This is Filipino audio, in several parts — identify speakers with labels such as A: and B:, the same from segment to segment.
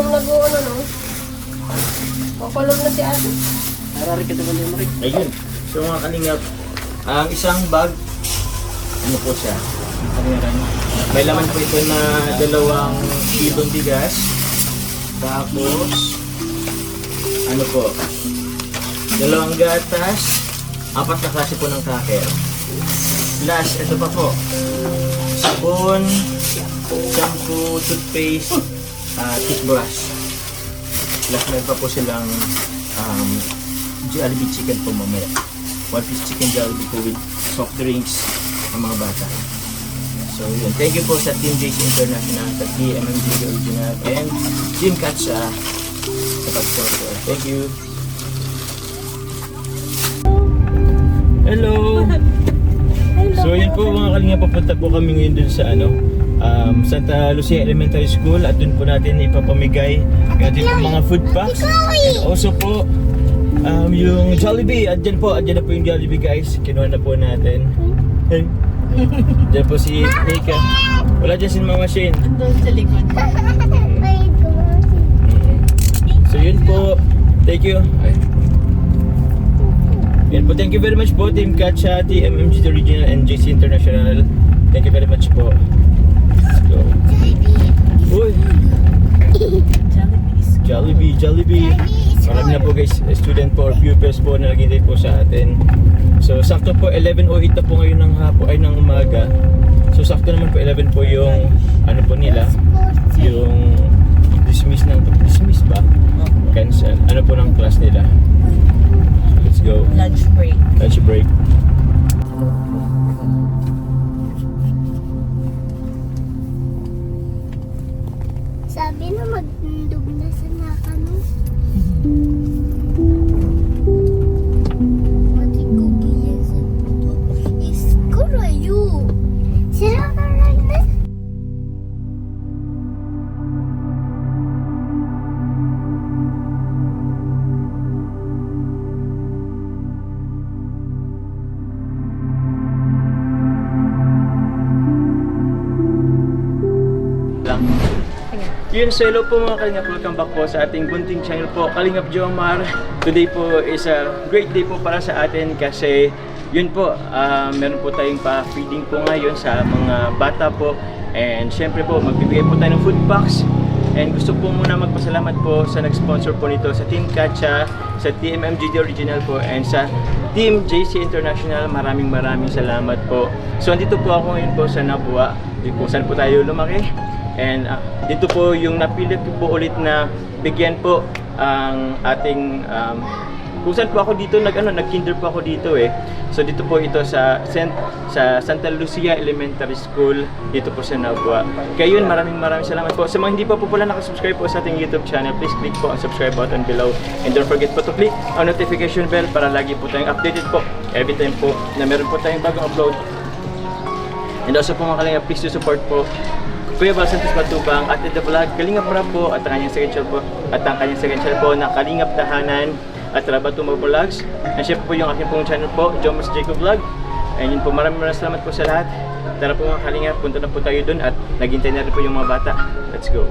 A: Kukulong na go, ano, no? Kukulong na si ate.
B: Narari ka naman yung Rick.
C: Ayun. So mga kalingap, ang isang bag, ano po siya? May laman po ito na 2 kilong bigas. Tapos, ano po? 2 gatas, 4 na klase po ng cracker. Plus, ito pa po. Sabon, shampoo, toothpaste, toothbrush. Plus, meron pa po silang Jollibee chicken po mamaya. 1 piece chicken Jollibee po with soft drinks ng mga bata. So yun, thank you po sa Team JC International, sa TMMG Original, and Team Katsa sa pag-sponsor. Thank you! Hello! So yun po mga kalinga, papunta po kami ngayon dun sa Santa Lucia Elementary School at dun po natin ipapamigay yung ating mga food packs. And also po, yung Jollibee, andyan na po yung Jollibee guys, kinuha na po natin. Hey. Diyan po si Nika. Wala dyan si Mama Shane.
B: Doon sa likod.
C: So yun po, thank you. Yan po, thank you very much po Team Katsa, TMMG Original, and JC International. Thank you very much po. Let's go. Uy! Jollibee. Marami na po guys, student po or pupils po na naghihintay po sa atin. So sakto po 11:08 na po ngayon ng hapon ay ng umaga. So sakto naman po 11 po yung ano po nila, yung dismiss ba? Cancel. Ano po ng class nila. So, let's go.
B: Lunch break.
D: Sabi na magtundog na sa nakano. Pati kugiyan sa puto. Iskurayo. Sira na rin na.
C: Yun, so hello po mga Kalingap, welcome back po sa ating bunting channel po, Kalingap Jomar. Today po is a great day po para sa atin kasi yun po, meron po tayong pa-feeding po ngayon sa mga bata po. And syempre po, magbibigay po tayo ng food packs. And gusto po muna magpasalamat po sa nag-sponsor po nito sa Team Katsa, sa TMMG Original po, and sa Team JC International. Maraming salamat po. So andito po ako ngayon po sa Nabua, kung saan po tayo lumaki. And dito po yung napili po ulit na bigyan po ang ating kung saan po ako dito nag-kinder po ako dito eh. So dito po ito sa Santa Lucia Elementary School dito po sa Nabua. Kaya yun, maraming salamat po. Sa mga hindi pa po pala nakasubscribe po sa ating YouTube channel, please click po ang subscribe button below. And don't forget po to click ang notification bell para lagi po tayong updated po every time po na meron po tayong bagong upload. And also po mga Kalingap, please to support po Kuya Val Santos Matubang at The Vlog, Kalingap Rap po at ang kanyang second channel po na Kalingap Tahanan at Rabato Vlogs. And syempre po yung aking pong channel po, Jomas Jacob Vlog. And yun po, maraming salamat po sa lahat. Tara po mga Kalingap, punta na po tayo dun at naghintay na rin po yung mga bata. Let's go!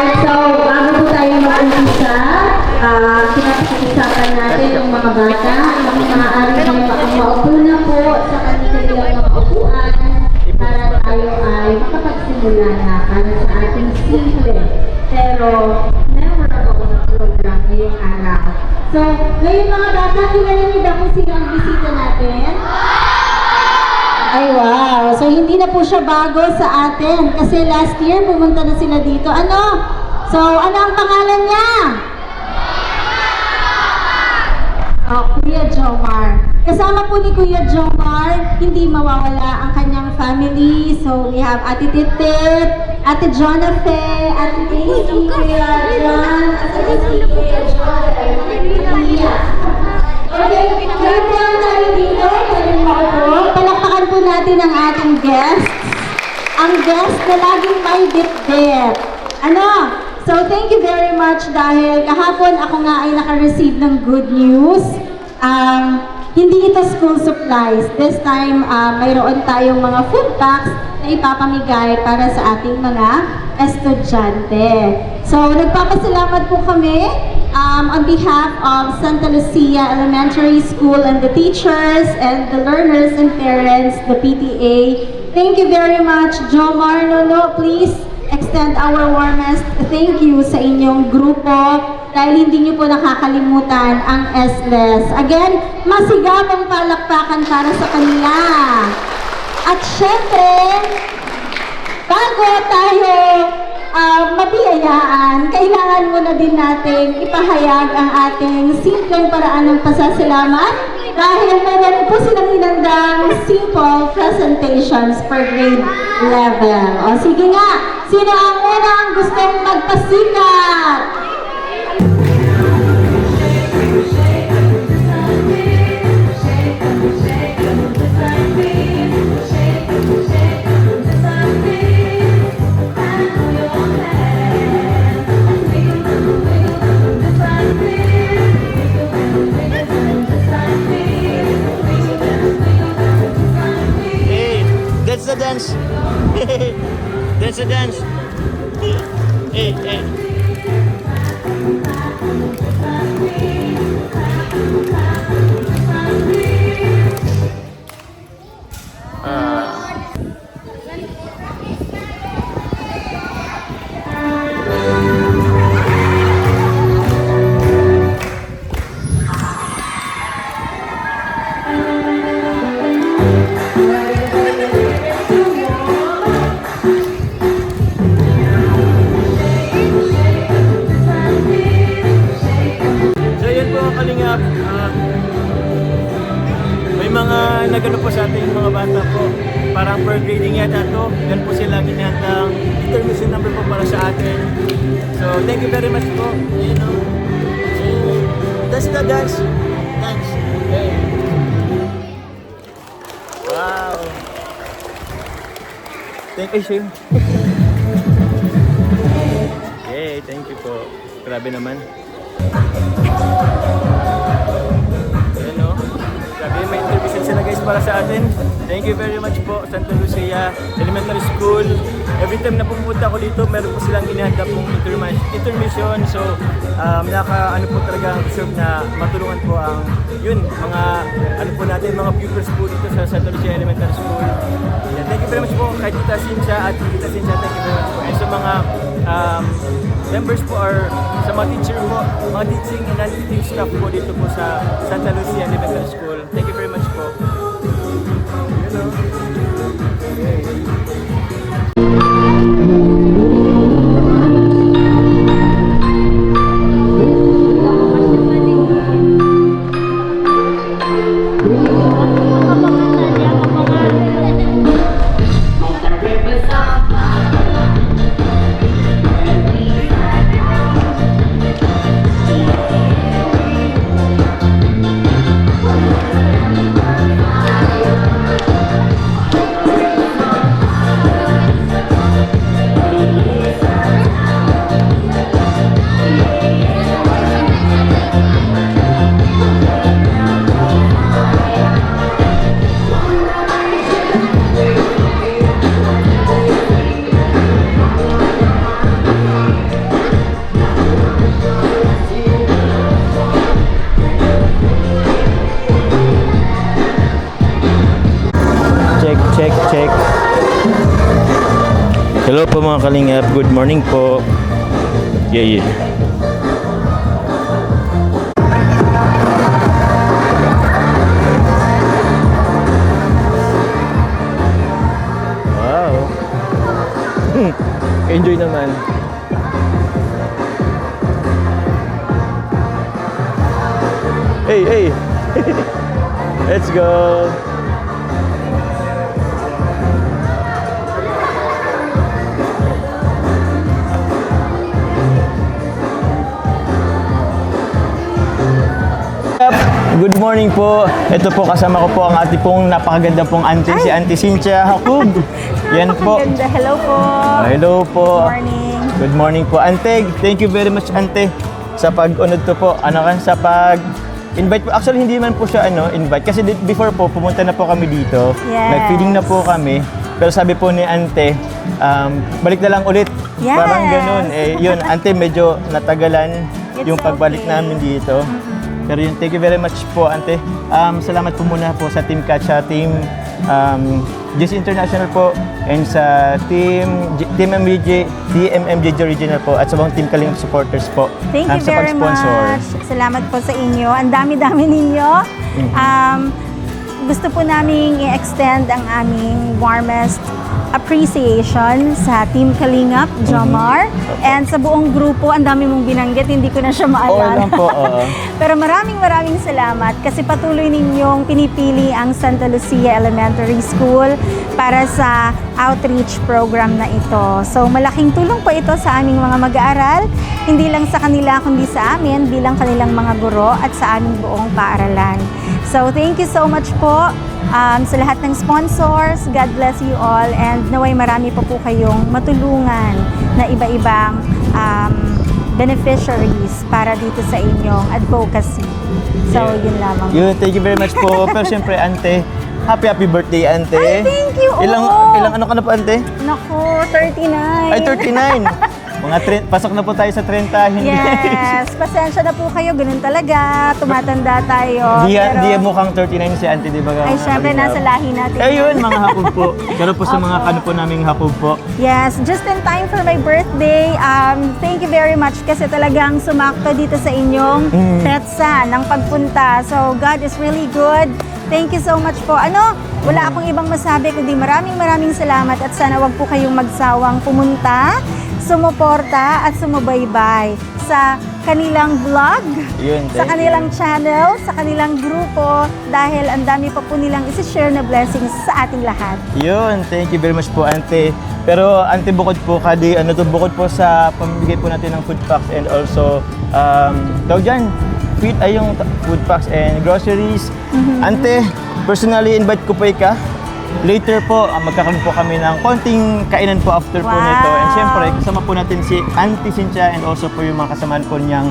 E: Alright, so bago po tayo mag-umpisa, pinag-usapan natin yung mga bata, kung maaari maupo na po sa kanilang mga upuan para tayo ay makapagsimula na para sa ating simple pero memorable na program ngayong araw. So, ngayon mga bata, kilala niyo ba kung sino ang bisita natin? Ay wow! So hindi na po siya bago sa atin kasi last year pumunta na sila dito. Ano? So ano ang pangalan niya? Oh, Kuya Jomar. Kasama po ni Kuya Jomar, hindi mawawala ang kanyang family. So we have Ate Titit, Ate Jonathan, Ate Daisy, Kuya John, Ate Kuya John, okay, kaya po ang tayo dito, palakpakan po natin ang ating guests. Ang guest na laging may dip-dip. Ano? So, thank you very much dahil kahapon ako nga ay naka-receive ng good news. Hindi ito school supplies. This time, mayroon tayong mga food packs na ipapamigay para sa ating mga estudyante. So, nagpapasalamat po kami on behalf of Santa Lucia Elementary School and the teachers and the learners and parents, the PTA. Thank you very much, Jomar. No, please extend our warmest thank you sa inyong grupo dahil hindi niyo po nakakalimutan ang SLES. Again, masigabong palakpakan para sa kanila. At syempre, bago tayo mabiyayaan, kailangan muna din natin ipahayag ang ating simpleng paraan ng pasasalamat dahil meron po silang inandang simple presentations per grade level. O sige nga, sino ang unang gustong magpasikat?
C: That's the dance. That's the dance. Hey, hey. May mga nagano po sa ating mga bata po, parang per grading yata to. Yan po sila ginatang intermission number po para sa atin. So thank you very much po. You know, that's the dance. Dance. Okay. Wow. Thank you, Shim. Yay, thank you po. Grabe naman. Ayan o. Grabe, may intermission sila guys para sa atin. Thank you very much po, Santa Lucia Elementary School. Every time na pumunta ako dito, meron po silang inihanda pong intermission. So, ano po talaga deserve na matulungan po ang yun, mga ano po natin, mga pupils po dito sa Santa Lucia Elementary School. Yeah, thank you very much po kay Tita Cynthia at Tita Cynthia, thank you very much po. And sa mga members po or sa mga teacher po, mga teaching and non-teaching staff po dito po sa Santa Lucia Elementary School. Thank you very much po. Hello. Kalingap. Good morning po. Yeah. Wow. Enjoy naman. Hey. Let's go. Good morning po. Ito po kasama ko po ang ating pong napakaganda pong auntie, si Auntie Cynthia Jacob. Yan po.
E: Ganda. Hello po.
C: Hello po.
E: Morning.
C: Good morning po, Ante. Thank you very much, Ante, sa pag-unod to po. Sa pag-invite po. Actually, hindi man po siya invite. Kasi before po, pumunta na po kami dito.
E: Yes.
C: Nag-feeding na po kami. Pero sabi po ni Ante, balik na lang ulit.
E: Yes.
C: Parang ganun. Yun, Ante, medyo natagalan
E: It's
C: yung pagbalik
E: okay.
C: namin dito. Pero yun, thank you very much po, Ante. Salamat po muna po sa Team Katsa, Team Jess International po, and sa Team MMJJ, TMMJJ Regional po, at sa buong Team Kalingap supporters po.
E: Thank you
C: sa
E: very
C: pag-sponsor.
E: much. Salamat po sa inyo. Ang dami-dami ninyo. Gusto po naming i-extend ang aming warmest appreciation sa Team Kalingap, Jomar, and sa buong grupo. Ang dami mong binanggit, hindi ko na siya
C: Oo
E: maalala.
C: lang po, oo.
E: Pero maraming salamat kasi patuloy ninyong pinipili ang Santa Lucia Elementary School para sa outreach program na ito. So malaking tulong po ito sa aming mga mag-aaral, hindi lang sa kanila kundi sa amin bilang kanilang mga guro at sa aming buong paaralan. So thank you so much po sa lahat ng sponsors. God bless you all, and naway marami pa po kayong matulungan na iba-ibang beneficiaries para dito sa inyong advocacy. So, yun lamang.
C: Yun, thank you very much po. Pero siyempre, Ante, happy birthday, Ante.
E: Ay, thank you.
C: Ilang ano ka na po, Ante?
E: Naku, 39.
C: Ay, 39. Pasok na po tayo sa 30. Hindi.
E: Yes, pasensya na po kayo. Ganun talaga. Tumatanda tayo.
C: Di mukhang 39 si Ante, di ba?
E: Ay, syempre, nasa lahi natin.
C: Ayun, mga hapog po. Pero po sa mga po naming hapog po.
E: Yes, just in time for my birthday. Thank you very much kasi talagang sumakto dito sa inyong petsa ng pagpunta. So, God is really good. Thank you so much po. Wala akong ibang masabi kundi maraming salamat at sana wag po kayong magsawang pumunta, sumuporta at sumubaybay sa kanilang vlog,
C: Yun,
E: sa kanilang channel, sa kanilang grupo dahil ang dami pa po nilang isi-share na blessings sa ating lahat.
C: Yun, thank you very much po, Ante. Pero Ante, bukod po bukod po sa pamimigay po natin ng food packs and also yung food packs and groceries. Ante, personally invite ko po ika. Later po, magkakaroon po kami ng konting kainan po after po nito. And syempre, kasama po natin si Auntie Cynthia and also po yung mga kasamahan po niyang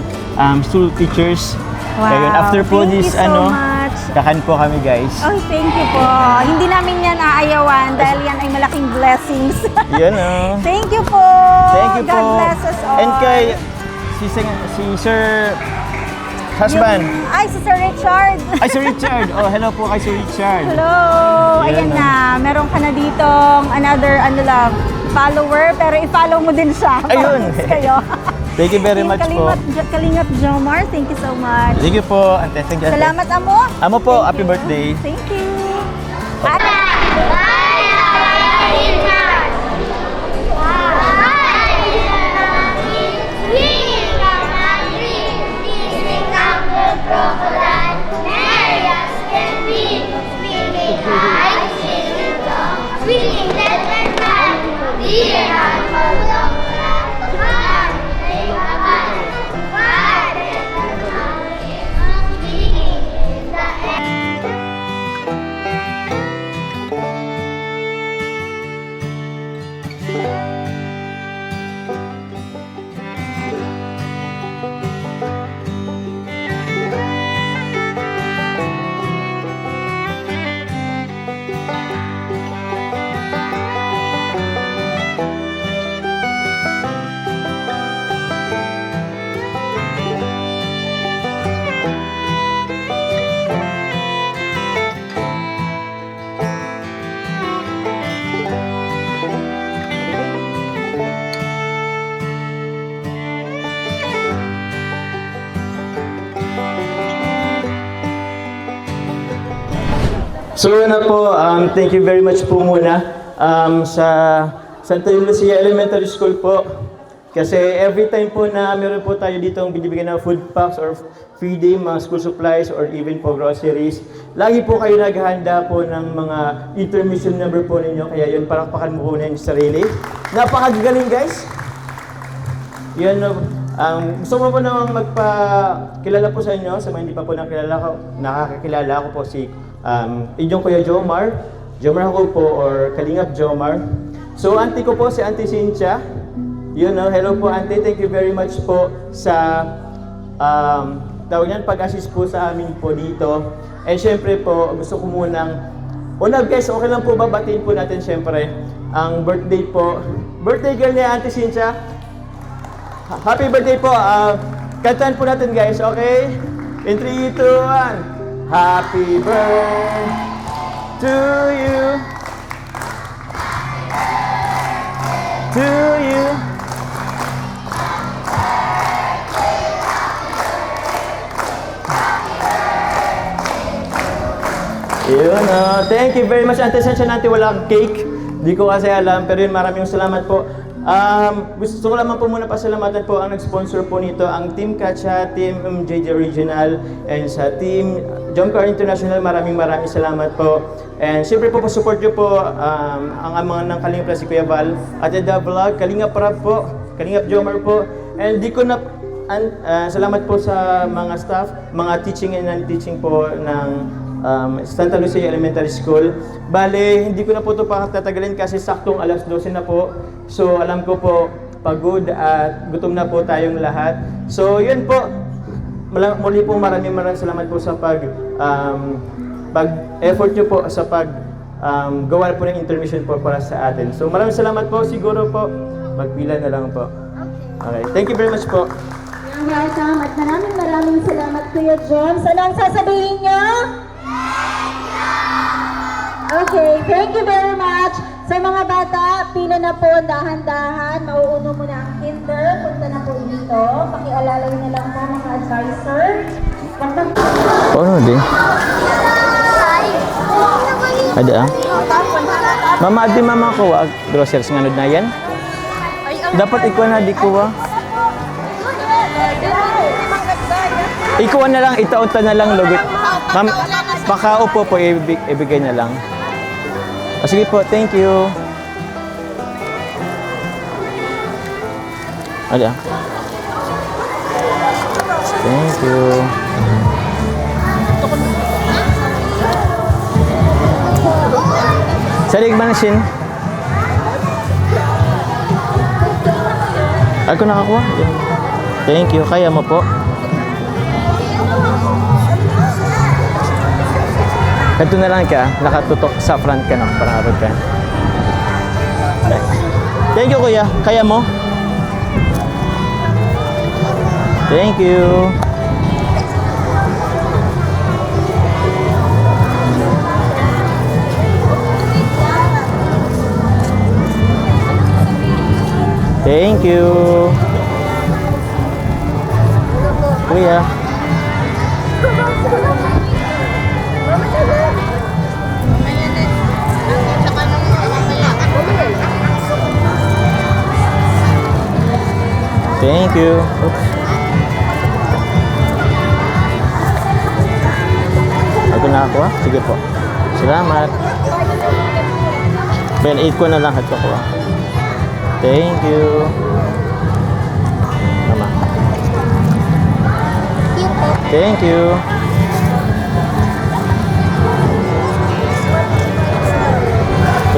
C: school teachers.
E: Wow.
C: Kaya after po
E: Thank
C: this,
E: you so much.
C: kakain po kami, guys.
E: Oh, thank you po. Hindi namin yan aayawan dahil yan ay malaking blessings.
C: Yan o.
E: Thank you po.
C: Thank you
E: God
C: po.
E: bless us all.
C: And kay si Sir Husband.
E: Si Sir Richard.
C: Ay, Sir Richard. Oh, hello po kay Sir Richard.
E: Hello. Ayan
C: Yan,
E: na. Meron ka na ditong another follower, pero i-follow mo din siya.
C: Ayun.
E: Para kayo.
C: Thank you very much po.
E: Kalingap Jomar, thank you so much.
C: Thank you po, Ante. Thank you, Ante.
E: Salamat, Amo.
C: Amo po,
E: Thank
C: happy
E: you.
C: birthday.
E: Thank you.
C: So na po, thank you very much po muna sa Santa Lucia Elementary School po. Kasi every time po na meron po tayo dito ang binibigyan ng food packs or feeding, mga school supplies, or even po groceries, lagi po kayo naghahanda po ng mga intermission number po ninyo. Kaya yun, palakpakan mo po na yung sarili. Napakagaling guys! Yan, gusto ko po namang magpakilala po sa inyo, sa mga hindi pa po nakakakilala ko po si inyong Kuya Jomar ako po, or Kalingap Jomar. So, auntie ko po si Auntie Cynthia. Yun, hello po auntie, thank you very much po sa tawag niyan, pag-assist po sa amin po dito. And syempre po, gusto ko munang, guys, okay lang po ba batiin po natin syempre ang birthday po, birthday girl niya Auntie Cynthia. Happy birthday po. Kantahan po natin guys, okay? In 3, 2, 1. Happy birthday to you. To you. Yun, thank you very much. Antesensya natin walang cake. Di ko kasi alam, pero yun, maraming salamat po. Gusto ko lamang po muna pasalamatan po ang nag-sponsor po nito, ang Team Katsa, Team JJ Regional, and sa Team Jomcar International, maraming salamat po. And siyempre po, support nyo po ang mga ng Kalingap na si Kuya Val, at the vlog, Kalingap Rap po, Kalingap Jomar po, and di ko na salamat po sa mga staff, mga teaching and non-teaching po ng Santa Lucia Elementary School. Bale, hindi ko na po ito pakatatagalin kasi saktong alas 12 na po. So, alam ko po, pagod at gutom na po tayong lahat. So, yun po. Muli po maraming salamat po sa pag-effort nyo po sa gawa po ng intermission po para sa atin. So, maraming salamat po. Siguro po, magpila na lang po. Okay. Thank you very much po.
E: You're welcome at maraming salamat Kuya Joms. Ano ang sasabihin niyo? Okay, thank you very much. Sa mga bata, pila na po, dahan-dahan. Mauuno muna ang kinder. Punta na po dito. Pakialalay na lang po mga advisor.
C: Ano din? Ada Mama, adi mama ko wa groceries nga na yan. Dapat ikaw na di ko wa. Ikaw na lang, itaunta na lang logut. Ma'am, pakaupo po ibigay na lang. Sige po, thank you. Ada. Thank you. Salig ba na sin? Ako nakakuha? Thank you. Kaya mo po. Kanto na lang ka, nakatutok sa front ka no, para abot ka. Thank you kuya, kaya mo? Thank you. Thank you. Kuya. Thank you. Oops. Ako na ako, sige po. Salamat. Ben, 8 ko na lang at ko. Thank you. Mama. Thank you.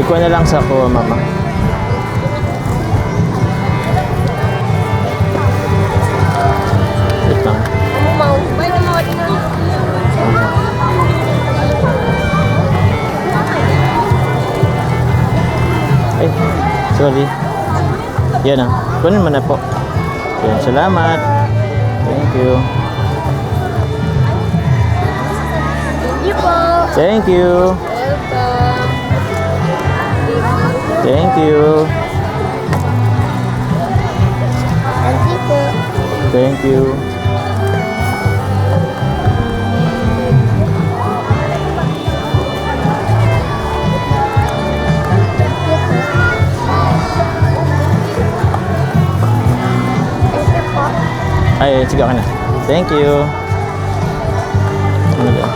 C: Ikaw na lang sa ko, mama. Wait lang. Ay, sorry. Yan na. Kunin mo na po. Yan, salamat. Thank you.
A: Thank you po.
C: Thank you.
A: Welcome.
C: Thank you.
A: Thank you po.
C: Thank you. Ay, sige ka na. Thank you. Ano ba?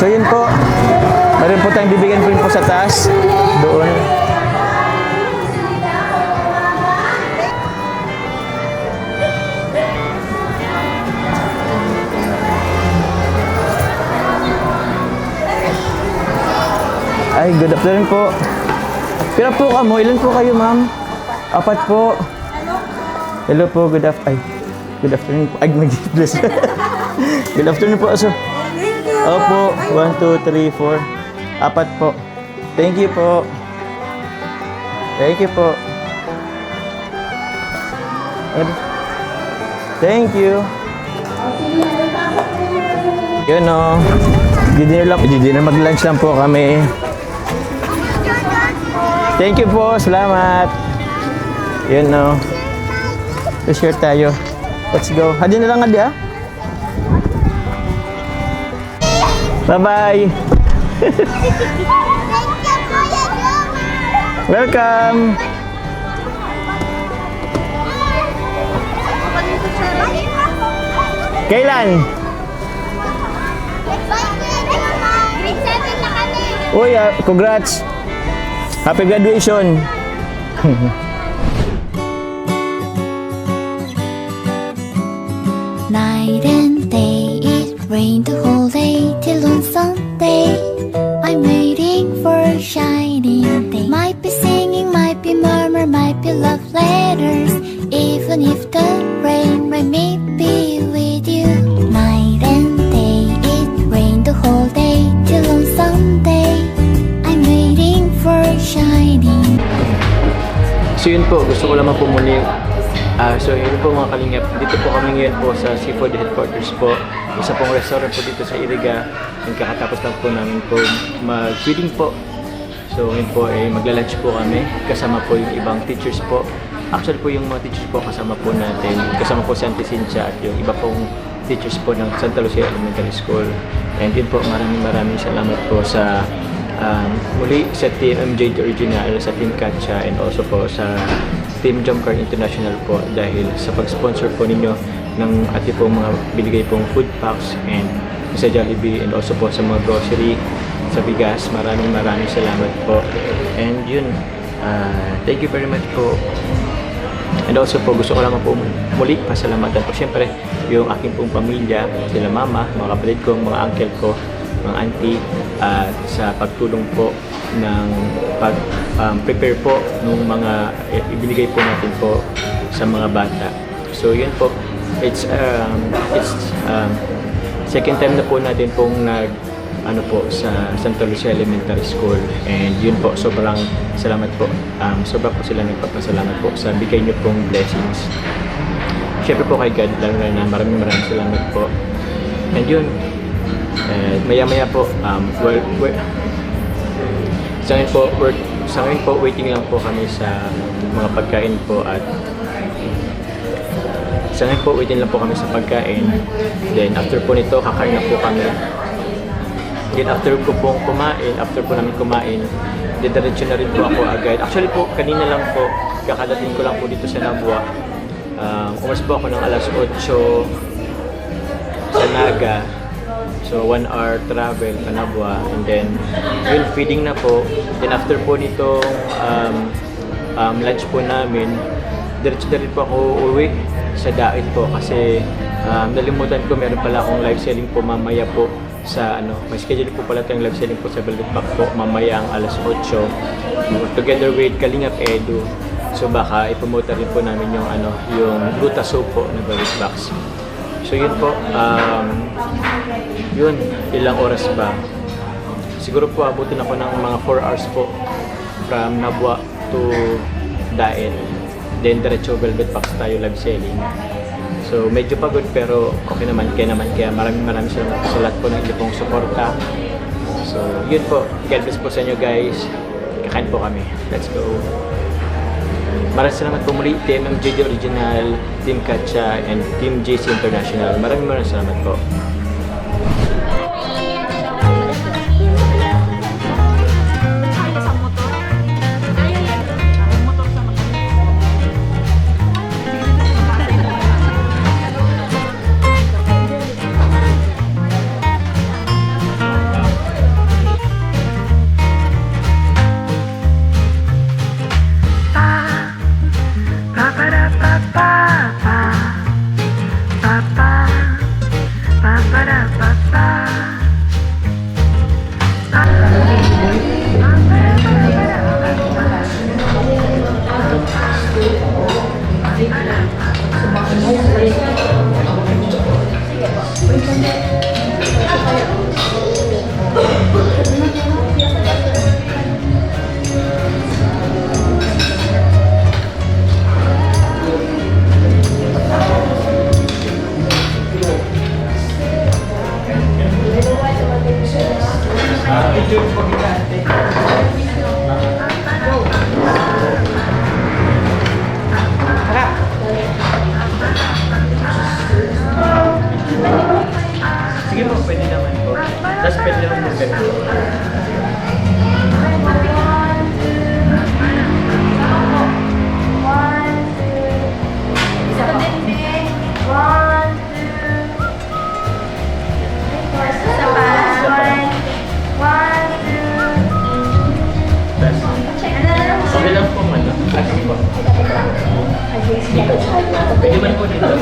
C: So yun po, meron po tayong bibigyan po rin po sa taas. Doon. Ay, good afternoon po. Pira po ka mo? Ilan po kayo, ma'am? 4 po. Hello po, good afternoon po. Ay, mag-bless. Good afternoon po, aso. Opo, 1, 2, 3, 4. 4 po. Thank you po. Thank you po. Thank you. Yun o. Dinner mag-lunch lang po kami. Thank you po. Salamat. Yun o. Share tayo. Let's go. Hadi na lang hadi ah. Bye-bye. Welcome. Kailan?
D: Grade 7 na kami.
C: Uy, congrats. Happy graduation.
F: Night and day, it rained the whole day till on Sunday. I'm waiting for a shining day. Might be singing, might be murmur, might be love letters. Even if the rain may be with you. Night and day, it rained the whole day till on Sunday. I'm waiting for a shining.
C: So yun po, gusto ko lamang po muli. So yun po mga kalingap, dito po kami ngayon po sa Seafood Headquarters po. Isa pong restaurant po dito sa Iriga. Yung kakatapos lang po namin po mag-feeding po. So yun po, magla-lunch po kami. Kasama po yung ibang teachers po. Actually po yung mga teachers po kasama po natin. Kasama po si Auntie Cynthia at yung iba pong teachers po ng Santa Lucia Elementary School. And yun po, maraming salamat po sa muli sa Team MJ Original, sa Team Katcha, and also po sa Team Jumcar International po dahil sa pag-sponsor po ninyo ng ating pong mga binigay pong food packs and sa Jollibee and also po sa mga grocery, sa bigas. Maraming salamat po. And yun, thank you very much po. And also po, gusto ko naman po muli pasalamatan po siyempre yung aking pong pamilya, sila mama, mga kapatid ko, mga uncle ko, mga auntie, sa pagtulong po ng pag-prepare po ng mga ibinigay po natin po sa mga bata. So yun po, it's second time na po natin pong sa Santa Lucia Elementary School, and yun po, sobrang salamat po. Sobra po sila nagpapasalamat po sa bigay niyo pong blessings. Siyempre po kay God, lalo na maraming salamat po. And yun, maya-maya po, sa ngayon po, waiting lang po kami sa mga pagkain po at sa ngayon po, waiting lang po kami sa pagkain. Then after po nito, kakain na po kami. Then after po namin kumain, didiretso na rin po ako agad. Actually po, kanina lang po, kakadating ko lang po dito sa Nabua. Umalis po ako ng alas 8 sa Naga. So 1 hour travel sa Nabua, and then yun, feeding na po. Then after po nitong lunch po namin, diretso na rin po ako uwi sa Dait po kasi nalimutan ko, meron pala akong live selling po mamaya po sa may schedule po pala tayong live selling po sa Baldupak po mamaya ang alas 8 together with Kalingap Edu. So baka ipromote rin po namin yung yung Gluta Soup po na Berries Box. So yun po, yun, ilang oras ba? Siguro po abutin ako ng mga 4 hours po from Nabwa to Daet. Then diretso Velvet Box tayo live selling. So medyo pagod pero okay naman, kaya maraming salamat sa lahat po ng inyong pong suporta. So yun po, God bless po sa inyo guys. Kakain po kami. Let's go. Maraming salamat po muli, Team MJD Original, Team Katcha, and Team JC International. Maraming salamat po. Sige po, pwede naman po. Tapos pwede naman po ganito. Okay lang po man. Sige po. Pwede man po dito.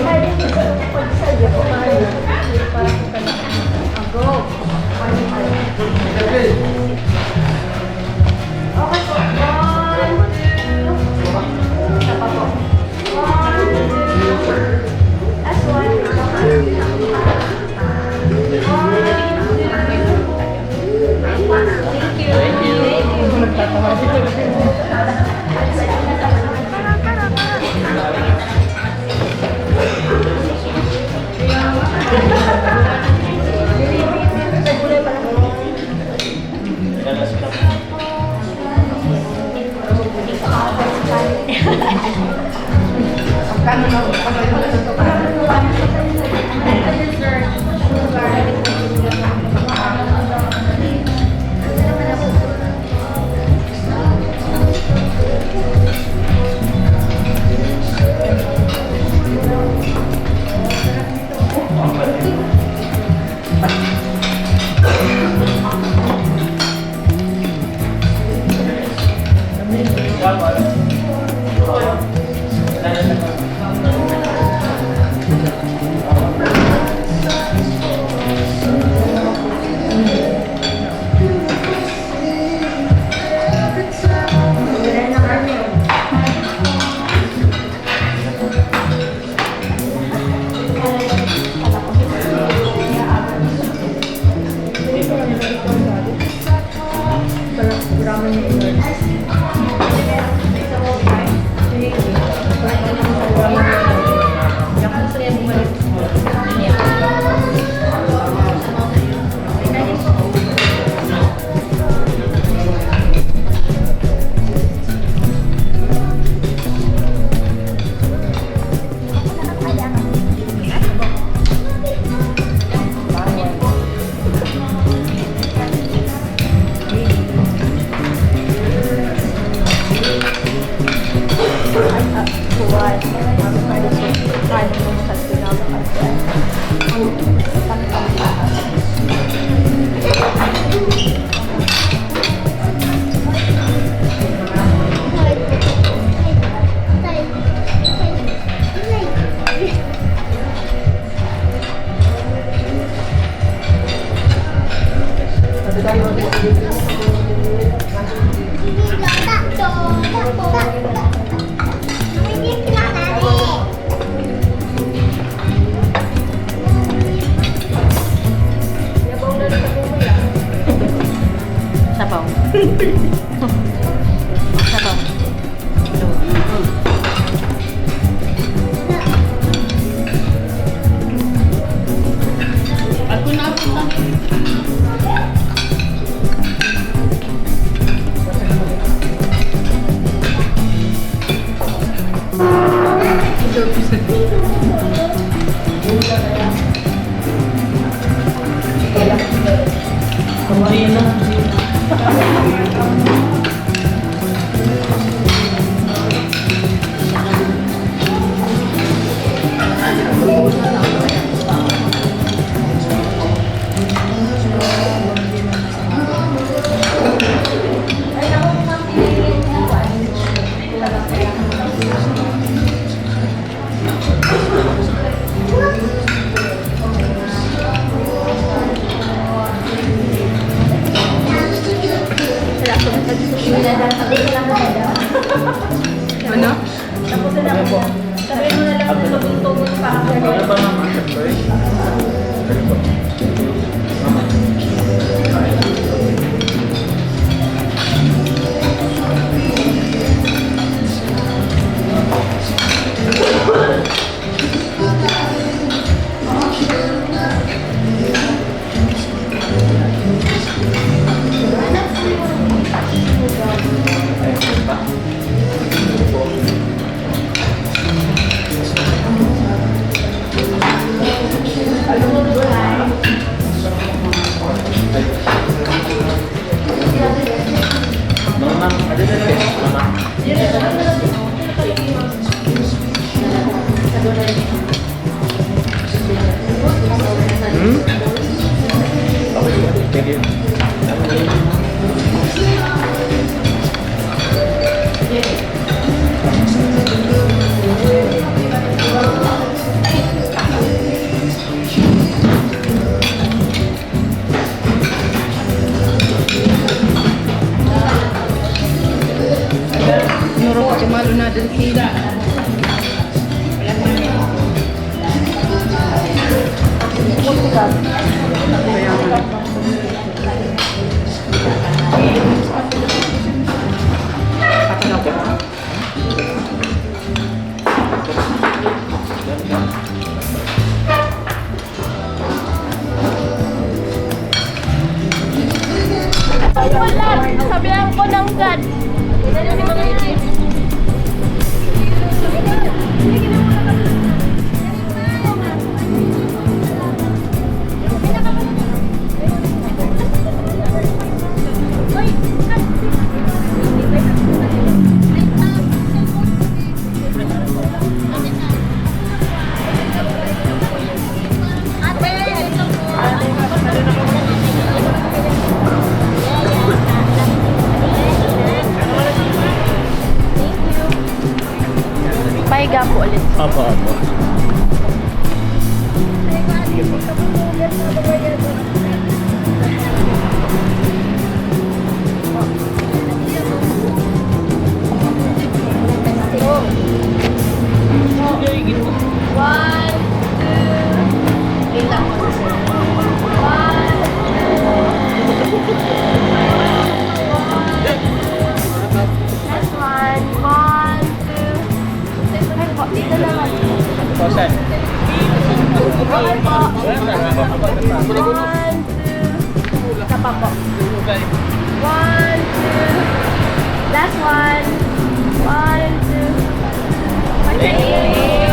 A: Tutulong pa ako.
C: Ano ba ma'am? Sorry. Sorry po. Mama, ada na mama. Okay, thank you.
B: Nuro ko si Malo na din sila.
A: Wala! Sabihan ko ng God. Pahiga po ulit.
C: Opo, opo. Pausan.
A: One, two. Last one. One, two. Okay.